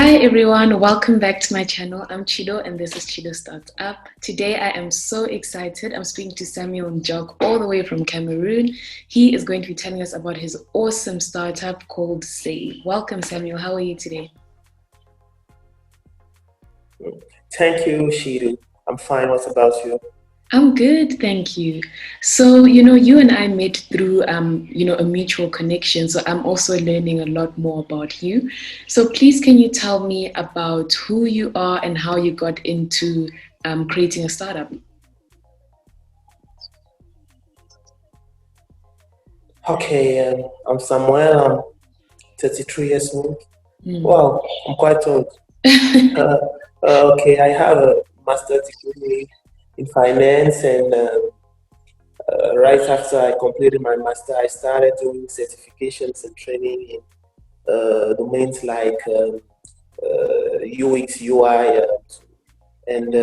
Hi everyone, welcome back to my channel. I'm Chido and this is Chido Starts Up. Today I am so excited. I'm speaking to Samuel Njock all the way from Cameroon. He is going to be telling us about his awesome startup called Save. Welcome Samuel, how are you today? Thank you, Shiru. I'm fine. What about you? I'm good, thank you. So, you and I met through, a mutual connection. So I'm also learning a lot more about you. So please, can you tell me about who you are and how you got into creating a startup? Okay, I'm Samuel. I'm 33 years old. Mm. Wow, I'm quite old. Uh, okay, I have a master's degree in finance, and right after I completed my master, I started doing certifications and training in domains like UX, UI, and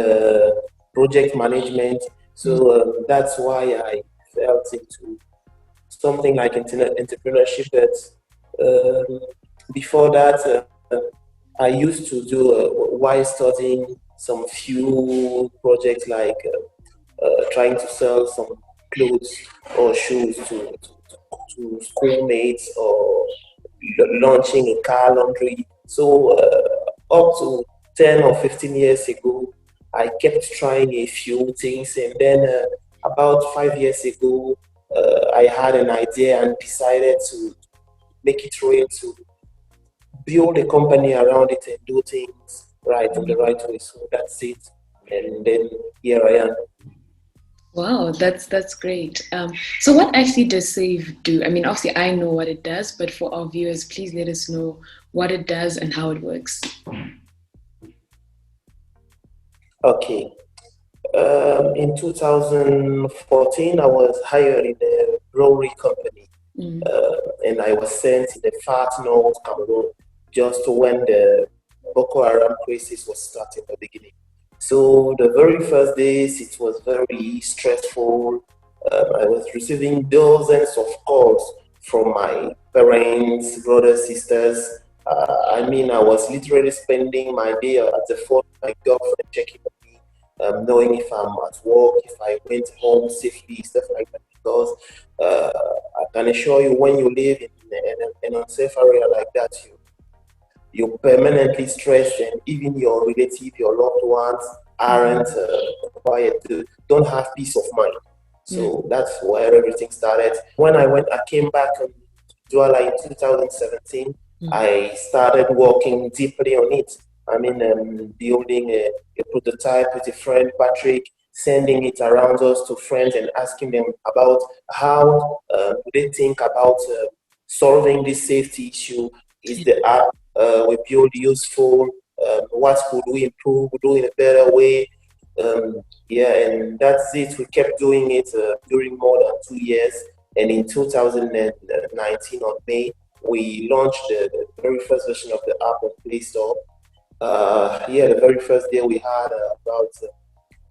project management. So that's why I felt into something like entrepreneurship. That um, before that, I used to do while studying some few projects like trying to sell some clothes or shoes to schoolmates or launching a car laundry. So up to 10 or 15 years ago, I kept trying a few things, and then about 5 years ago, I had an idea and decided to make it real, to build a company around it and do things right in the right way. So that's it. And then here I am. Wow, that's great. So what actually does Save do? I mean, obviously I know what it does, but for our viewers, please let us know what it does and how it works. Okay. In 2014, I was hired in a brewery company, Mm. and I was sent in the far north Cameroon just when the Boko Haram crisis was starting at the beginning. So the very first days, it was very stressful. I was receiving dozens of calls from my parents, brothers, sisters. I mean, I was literally spending my day at the phone with my girlfriend checking on me, knowing if I'm at work, if I went home safely, stuff like that. Because I can assure you, when you live in an unsafe area like that, you're permanently stressed, and even your relative, your loved ones aren't quiet, don't have peace of mind. Yeah. So that's where everything started. When I came back in Douala in 2017. Mm. I started working deeply on it. I mean, building a prototype with a friend, Patrick, sending it around us to friends and asking them about how they think about solving this safety issue. Is the app we build useful? What could we improve, do in a better way? Yeah, and that's it. We kept doing it during more than 2 years. And in 2019, on May, we launched the very first version of the app on Play Store. Yeah, the very first day we had about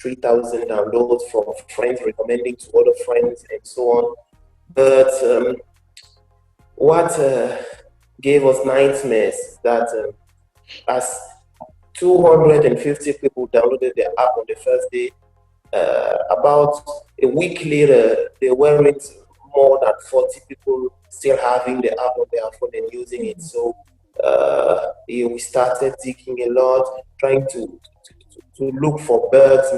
3,000 downloads from friends recommending to other friends and so on. But what gave us nightmares that as 250 people downloaded the app on the first day, about a week later, there weren't more than 40 people still having the app on their phone and using it. So yeah, we started digging a lot, trying to look for bugs.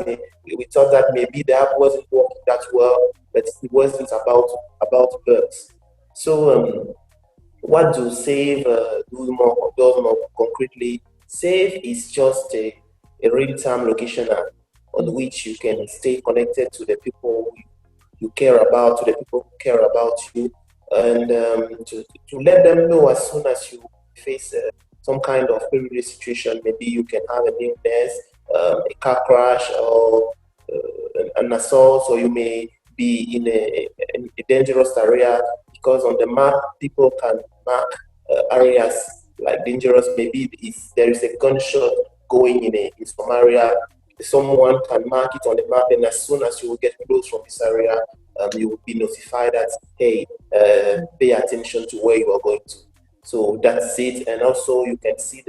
We thought that maybe the app wasn't working that well, but it wasn't about bugs. So what do Save does more concretely? Save is just a real-time location app on Mm. which you can stay connected to the people you care about, to the people who care about you, and to let them know as soon as you face some kind of perilous situation. Maybe you can have an illness, a car crash, or an assault, or you may be in a dangerous area, because on the map people can mark areas like dangerous. Maybe if there is a gunshot going in some area, someone can mark it on the map, and as soon as you will get close from this area, you will be notified that, hey, pay attention to where you are going to. So that's it. And also you can see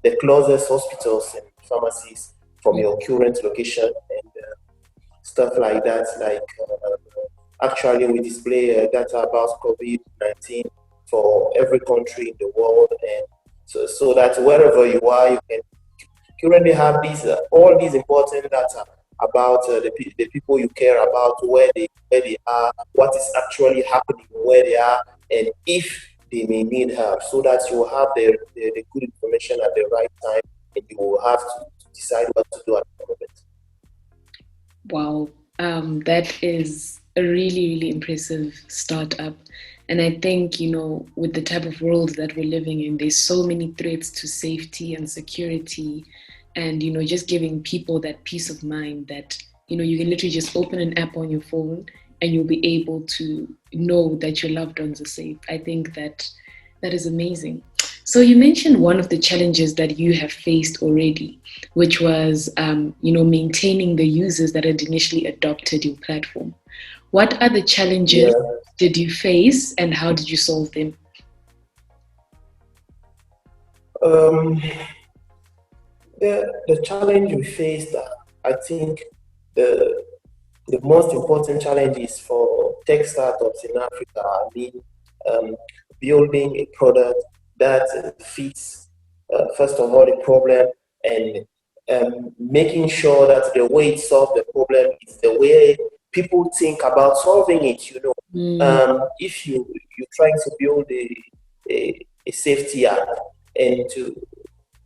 the closest hospitals and pharmacies from your current location and stuff like that. Like actually, we display data about COVID-19 for every country in the world, and so that wherever you are, you can currently have these all these important data about the people you care about, where they are, what is actually happening where they are, and if they may need help, so that you will have the good information at the right time, and you will have to decide what to do at the moment. Wow, that is a really, really impressive startup. And I think, with the type of world that we're living in, there's so many threats to safety and security. And, just giving people that peace of mind that, you can literally just open an app on your phone and you'll be able to know that your loved ones are safe. I think that is amazing. So you mentioned one of the challenges that you have faced already, which was, maintaining the users that had initially adopted your platform. What other challenges did you face, and how did you solve them? The challenge we faced, I think the most important challenge is for tech startups in Africa. I mean, building a product that fits, first of all, the problem, and making sure that the way it solves the problem is the way people think about solving it. If you're trying to build a safety app, and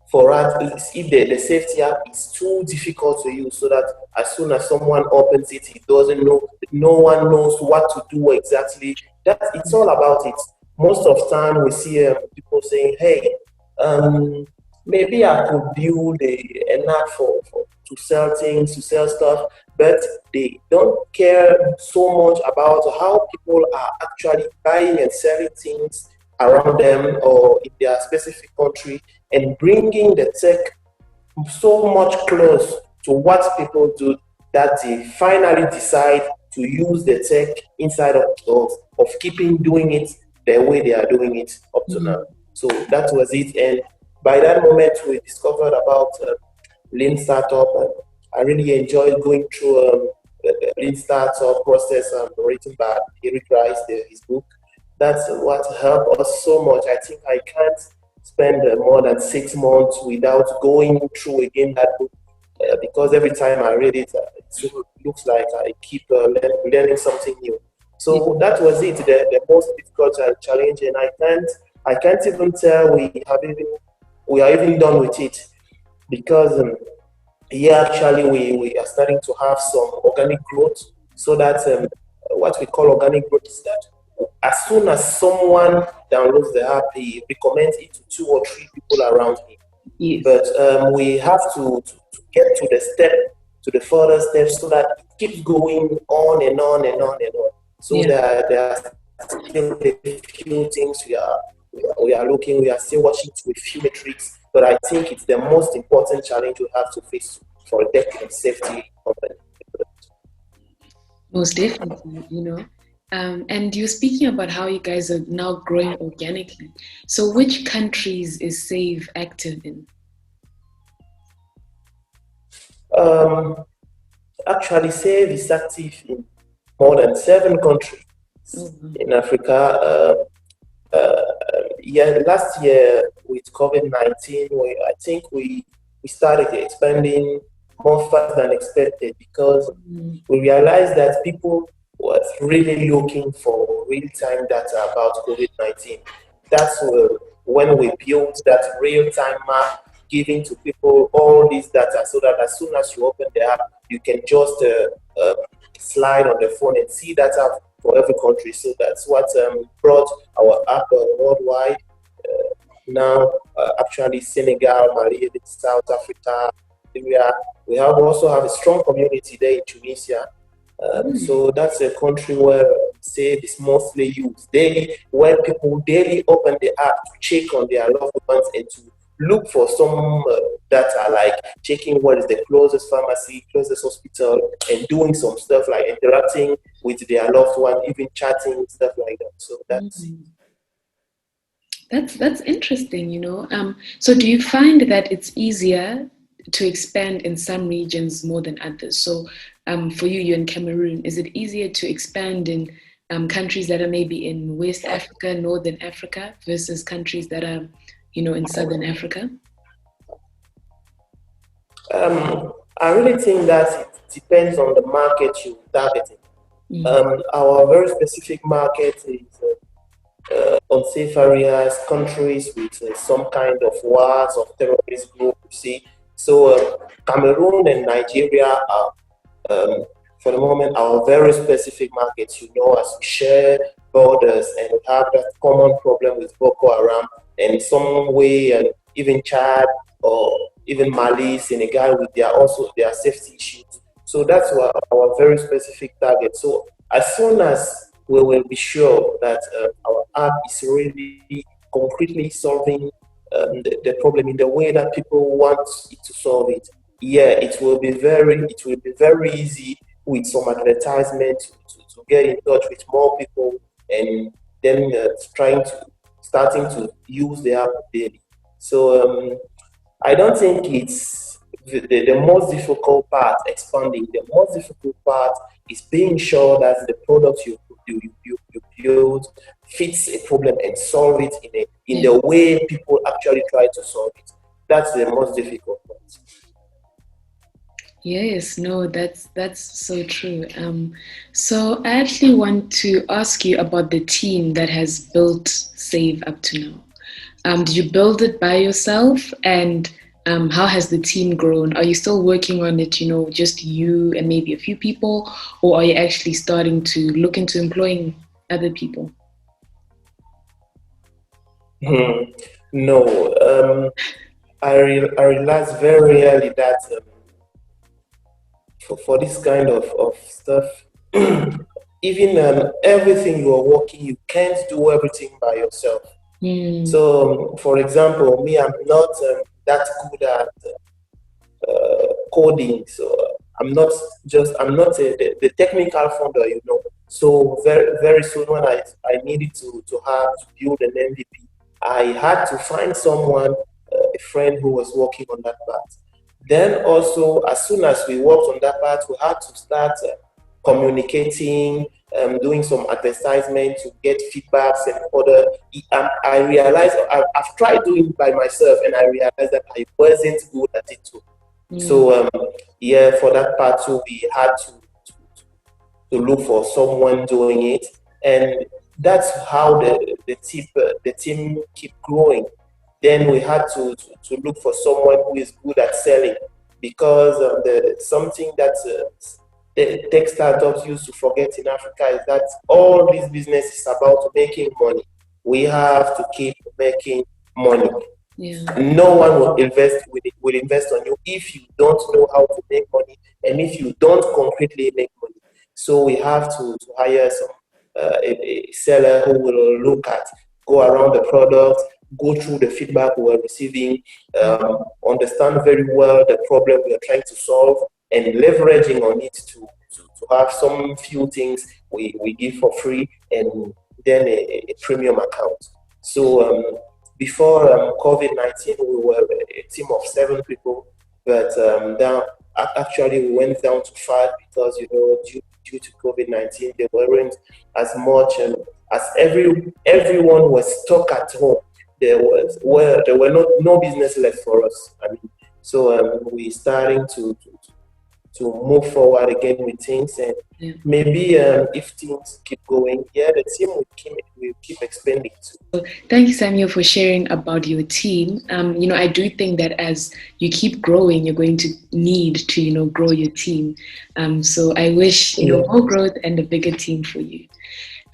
for us, if the safety app is too difficult to use, so that as soon as someone opens it, he doesn't know, no one knows what to do exactly. That it's all about it. Most of the time, we see people saying, "Hey, maybe I could build an app to sell things, to sell stuff," but they don't care so much about how people are actually buying and selling things around them or in their specific country, and bringing the tech so much close to what people do that they finally decide to use the tech inside of keeping doing it the way they are doing it up to now. So that was it. And by that moment, we discovered about Lean Startup. I really enjoyed going through the Lean Startup process written by Eric Rice, his book. That's what helped us so much. I think I can't spend more than 6 months without going through again that book, because every time I read it, it looks like I keep learning something new. So that was it, the most difficult challenge, and I can't even tell we are even done with it, because here actually we are starting to have some organic growth, so that what we call organic growth is that as soon as someone downloads the app, he recommends it to 2 or 3 people around him. Yes. But we have to get to the further steps, so that it keeps going on and on and on and on. So there are still a few things we are looking, we are still watching to a few metrics, but I think it's the most important challenge we have to face for a tech and safety company. Most definitely, and you're speaking about how you guys are now growing organically. So which countries is Save active in? Actually, Save is active in more than 7 countries in Africa. Last year with COVID-19, I think we started expanding more fast than expected, because we realized that people was really looking for real-time data about COVID-19. That's when we built that real-time map, giving to people all this data, so that as soon as you open the app, you can just slide on the phone and see data for every country. So that's what brought our app worldwide. Now, actually, Senegal, Mali, South Africa, Nigeria. We also have a strong community there in Tunisia. So that's a country where Save is mostly used daily, where people daily open the app to check on their loved ones and to look for some data, like checking what is the closest pharmacy, closest hospital, and doing some stuff like interacting with their loved one, even chatting, stuff like that. So that's That's interesting, you know. So do you find that it's easier to expand in some regions more than others? So for you, you're in Cameroon. Is it easier to expand in countries that are maybe in West Africa, Northern Africa, versus countries that are, in Southern Africa? I really think that it depends on the market you're targeting. Mm. Our very specific market is unsafe areas, countries with some kind of wars of terrorist group, you see. So Cameroon and Nigeria are, um, for the moment, our very specific markets, as we share borders and we have that common problem with Boko Haram and some way, and even Chad or even Mali, Senegal, with their safety issues. So that's our very specific target. So as soon as we will be sure that our app is really concretely solving the problem in the way that people want it to solve it. Yeah, it will be very easy with some advertisement to get in touch with more people and then starting to use the app daily. So I don't think it's the most difficult part expanding. The most difficult part is being sure that the product you build fits a problem and solve it in Yeah. the way people actually try to solve it. That's the most difficult part. Yes, no, that's so true. So I actually want to ask you about the team that has built Save up to now. Did you build it by yourself? And how has the team grown? Are you still working on it, just you and maybe a few people? Or are you actually starting to look into employing other people? No, I realized very early that for this kind of stuff, even everything you are working, you can't do everything by yourself. Mm, So, for example, me, I'm not that good at coding. So I'm not the technical founder. So very soon when I needed to have to build an MVP, I had to find someone, a friend who was working on that part. Then also, as soon as we worked on that part, we had to start communicating, doing some advertisement to get feedbacks and other. I realized I've tried doing it by myself, and I realized that I wasn't good at it too. mm, So yeah, for that part too, we had to look for someone doing it, and that's how the team keep growing. Then we had to look for someone who is good at selling, because the something that the tech startups used to forget in Africa is that all this business is about making money. We have to keep making money. yeah. No one will invest on you if you don't know how to make money and if you don't concretely make money. So we have to hire a seller who will go around the product, go through the feedback we're receiving, understand very well the problem we are trying to solve, and leveraging on it to have some few things we give for free, and then a premium account. So before COVID-19, we were a team of 7 people, but actually we went down to 5, because due to COVID-19, there weren't as much, as everyone was stuck at home. There were no business left for us. I mean, so we starting to move forward again with things, and Yeah. maybe if things keep going, yeah, the team will keep expanding too. So thank you, Samuel, for sharing about your team. I do think that as you keep growing, you're going to need to, grow your team. So I wish, Yeah. more growth and a bigger team for you.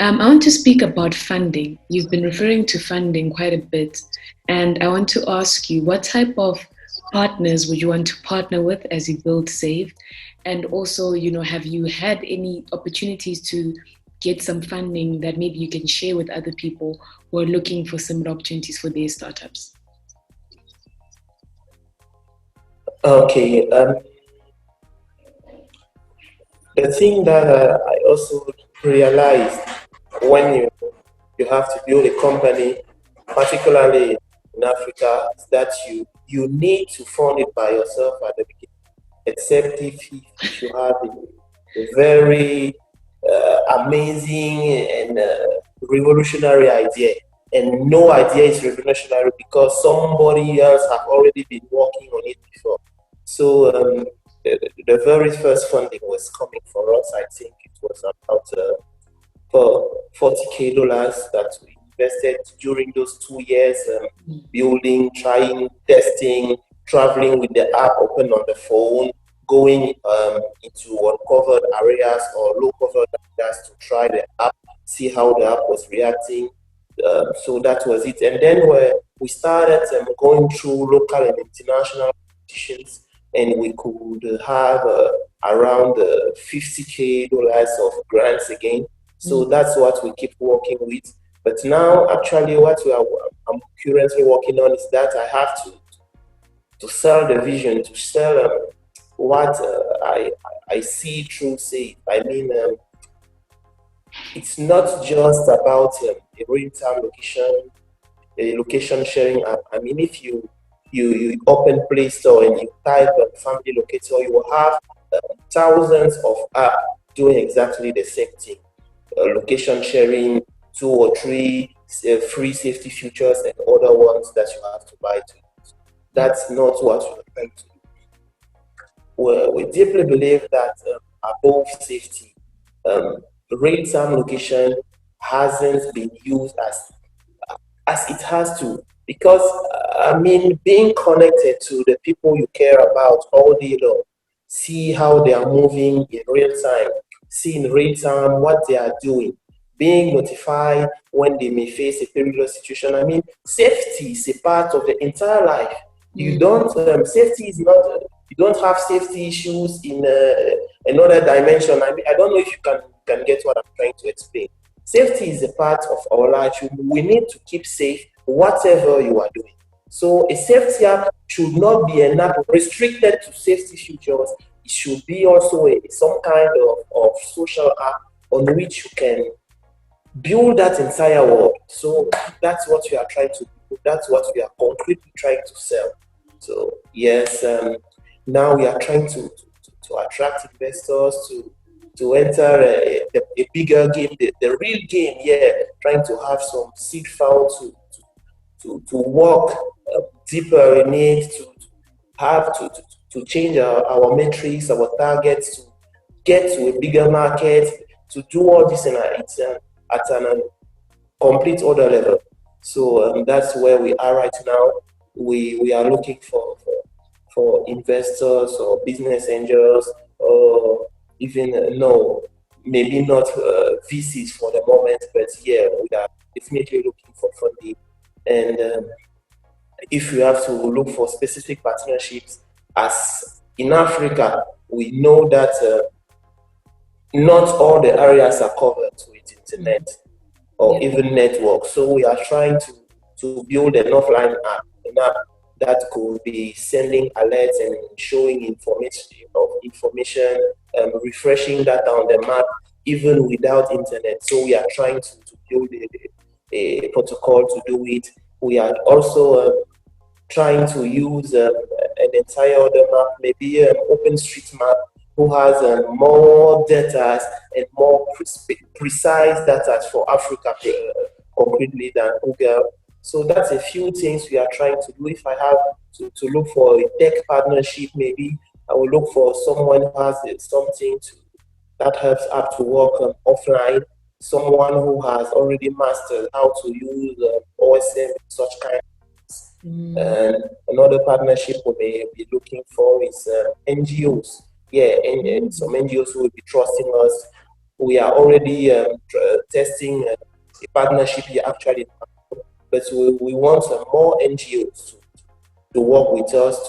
I want to speak about funding. You've been referring to funding quite a bit, and I want to ask you, what type of partners would you want to partner with as you build Save? And also, have you had any opportunities to get some funding that maybe you can share with other people who are looking for similar opportunities for their startups? Okay. The thing that I also realized when you have to build a company, particularly in Africa, is that you need to fund it by yourself at the beginning, except if you have a very amazing and revolutionary idea. And no idea is revolutionary because somebody else have already been working on it before. So the very first funding was coming for us. I think it was about for $40K that we invested during those 2 years, building, trying, testing, traveling with the app open on the phone, going into uncovered areas or low covered areas to try the app, see how the app was reacting. So that was it. And then we started going through local and international competitions, and we could have around $50K of grants again. So that's what we keep working with. But now, actually, I'm currently working on is that I have to sell the vision, to sell what I see through Safe. I mean, it's not just about a real-time location sharing app. I mean, if you open Play Store and you type family locator, you will have thousands of apps doing exactly the same thing. Location sharing, 2 or 3 free safety features, and other ones that you have to buy to use. That's not what we're trying to do. Well, we deeply believe that above safety, real-time location hasn't been used as it has to, because I mean, being connected to the people you care about all day long, see how they are moving in real time, see in real time what they are doing, being notified when they may face a perilous situation. I mean, safety is a part of the entire life. You don't safety is not you don't have safety issues in another dimension. I mean, I don't know if you can get what I'm trying to explain. Safety is a part of our life. We need to keep safe whatever you are doing. So a safety app should not be an app restricted to safety features. It should be also some kind of social app on which you can build that entire world. So that's what we are trying to do. That's what we are concretely trying to sell. So yes, now we are trying to attract investors to enter a bigger game, the real game. Yeah, trying to have some seed fund to work deeper in it, to have to change our metrics, our targets, to get to a bigger market, to do all this at an complete other level. So that's where we are right now. We are looking for investors or business angels, or even no, maybe not VCs for the moment, but yeah, we are definitely looking for funding. And if we have to look for specific partnerships, as in Africa, we know that not all the areas are covered with internet or even network. So we are trying to build an offline app, an app that could be sending alerts and showing information, refreshing data on the map, even without internet. So we are trying to build a protocol to do it. We are also trying to use an entire other map, maybe an OpenStreetMap, who has more data and more precise data for Africa concretely than Google. So that's a few things we are trying to do. If I have to look for a tech partnership, maybe I will look for someone who has something that helps app to work offline, someone who has already mastered how to use OSM, such kind of. And another partnership we may be looking for is NGOs. Yeah, and some NGOs will be trusting us. We are already testing a partnership here actually, but we want more NGOs to work with us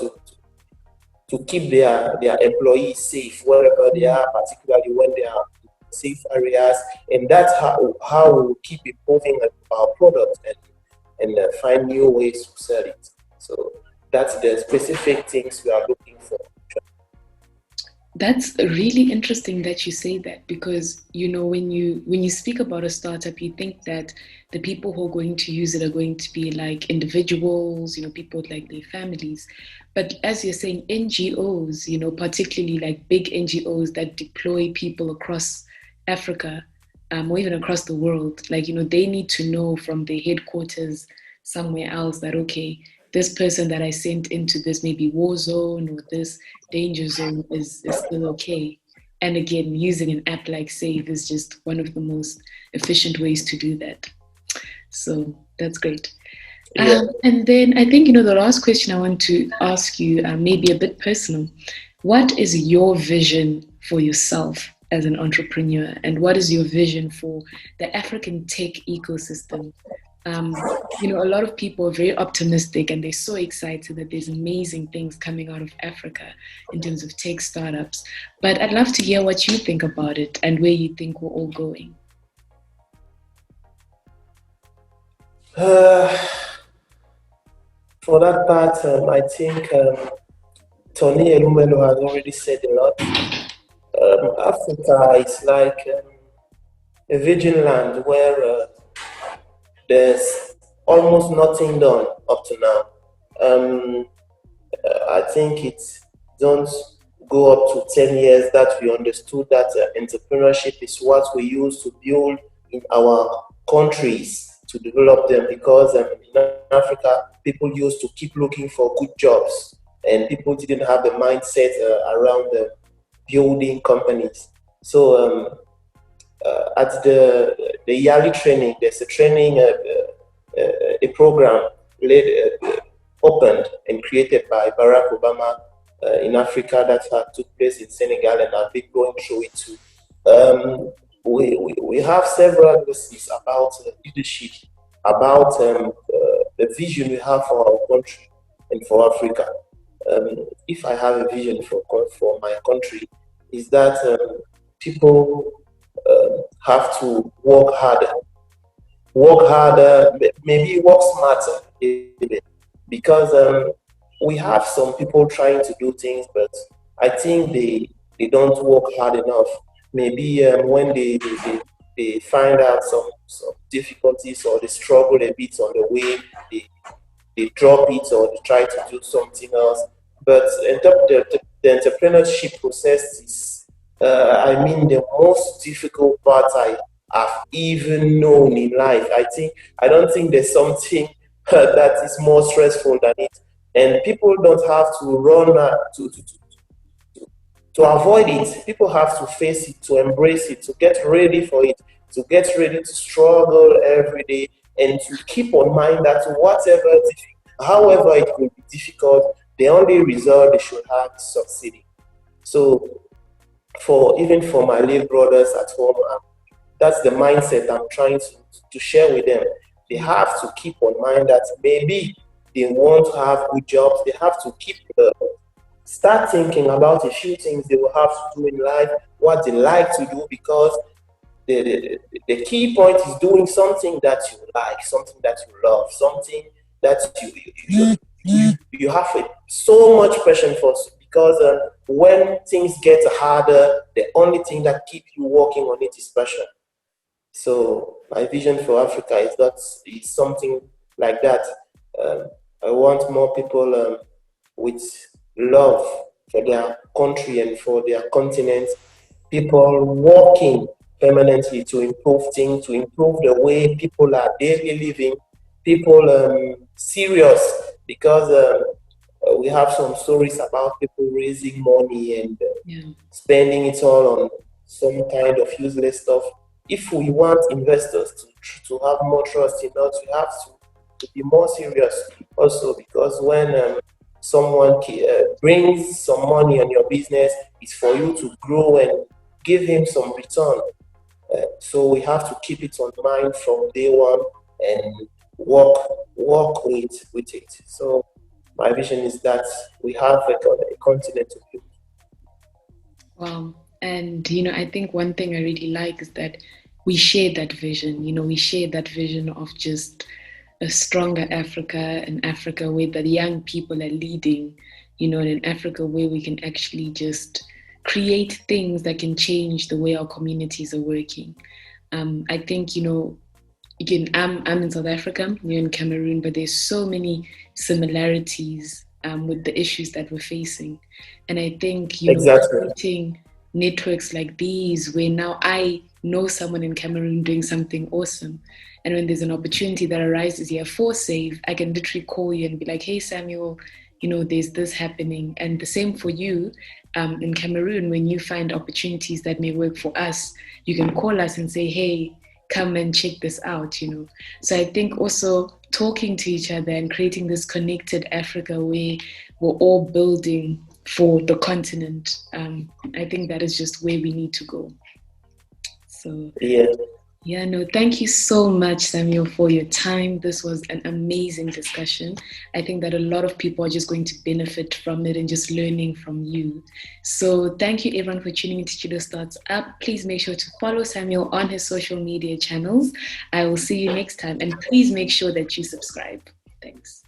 to keep their employees safe wherever they are, particularly when they are in safe areas. And that's how we will keep improving our product and find new ways to sell it. So that's the specific things we are looking for. That's really interesting that you say that, because when you speak about a startup, you think that the people who are going to use it are going to be like individuals, people with like their families. But as you're saying, NGOs, particularly like big NGOs that deploy people across Africa, or even across the world, like they need to know from their headquarters somewhere else that, okay, this person that I sent into this maybe war zone or this danger zone is still okay. And again, using an app like Save is just one of the most efficient ways to do that. So that's great. Yeah. And then I think, the last question I want to ask you, maybe a bit personal. What is your vision for yourself as an entrepreneur? And what is your vision for the African tech ecosystem? A lot of people are very optimistic and they're so excited that there's amazing things coming out of Africa in terms of tech startups. But I'd love to hear what you think about it and where you think we're all going. Uh, for that part, I think Tony Elumelu has already said a lot. Africa is like a virgin land where there's almost nothing done up to now. I think it don't go up to 10 years that we understood that entrepreneurship is what we use to build in our countries to develop them, because in Africa, people used to keep looking for good jobs and people didn't have the mindset around building companies. So at the yearly training, there's a training, a program led, opened and created by Barack Obama in Africa that took place in Senegal, and I've been going through it too. We have several lessons about leadership, about the vision we have for our country and for Africa. If I have a vision for my country, is that people have to work harder, maybe work smarter, because we have some people trying to do things, but I think they don't work hard enough. Maybe when they find out some difficulties or they struggle a bit on the way, they, they drop it or they try to do something else. But the entrepreneurship process is, I mean, the most difficult part I've even known in life. I don't think there's something that is more stressful than it. And people don't have to run to avoid it. People have to face it, to embrace it, to get ready for it, to get ready to struggle every day, and to keep on mind that however it will be difficult, the only result they should have is succeeding. So for my little brothers at home, that's the mindset I'm trying to share with them. They have to keep on mind that maybe they want to have good jobs. They have to start thinking about a few things they will have to do in life, what they like to do, because the key point is doing something that you like, something that you love, something that you have so much passion for. Because when things get harder, the only thing that keeps you working on it is passion. So my vision for Africa is something like that. Um, I want more people with love for their country and for their continent, people working permanently to improve things, to improve the way people are daily living, people serious, because we have some stories about people raising money and Yeah. spending it all on some kind of useless stuff. If we want investors to have more trust in us, we have to be more serious also, because when someone brings some money on your business, it's for you to grow and give him some return. So we have to keep it on mind from day one and work with it. So my vision is that we have a continent to build. Wow. And, I think one thing I really like is that we share that vision. We share that vision of just a stronger Africa, an Africa where the young people are leading, and an Africa where we can actually just create things that can change the way our communities are working. I think, again, I'm in South Africa, you're in Cameroon, but there's so many similarities with the issues that we're facing. And I think, Exactly. creating networks like these, where now I know someone in Cameroon doing something awesome. And when there's an opportunity that arises here for Safe, I can literally call you and be like, hey, Samuel, there's this happening. And the same for you in Cameroon, when you find opportunities that may work for us, you can call us and say, hey, come and check this out. So I think also talking to each other and creating this connected Africa where we're all building for the continent, I think that is just where we need to go. So yeah, no, thank you so much, Samuel, for your time. This was an amazing discussion. I think that a lot of people are just going to benefit from it and just learning from you. So thank you, everyone, for tuning into Studio Starts Up. Please make sure to follow Samuel on his social media channels. I will see you next time. And please make sure that you subscribe. Thanks.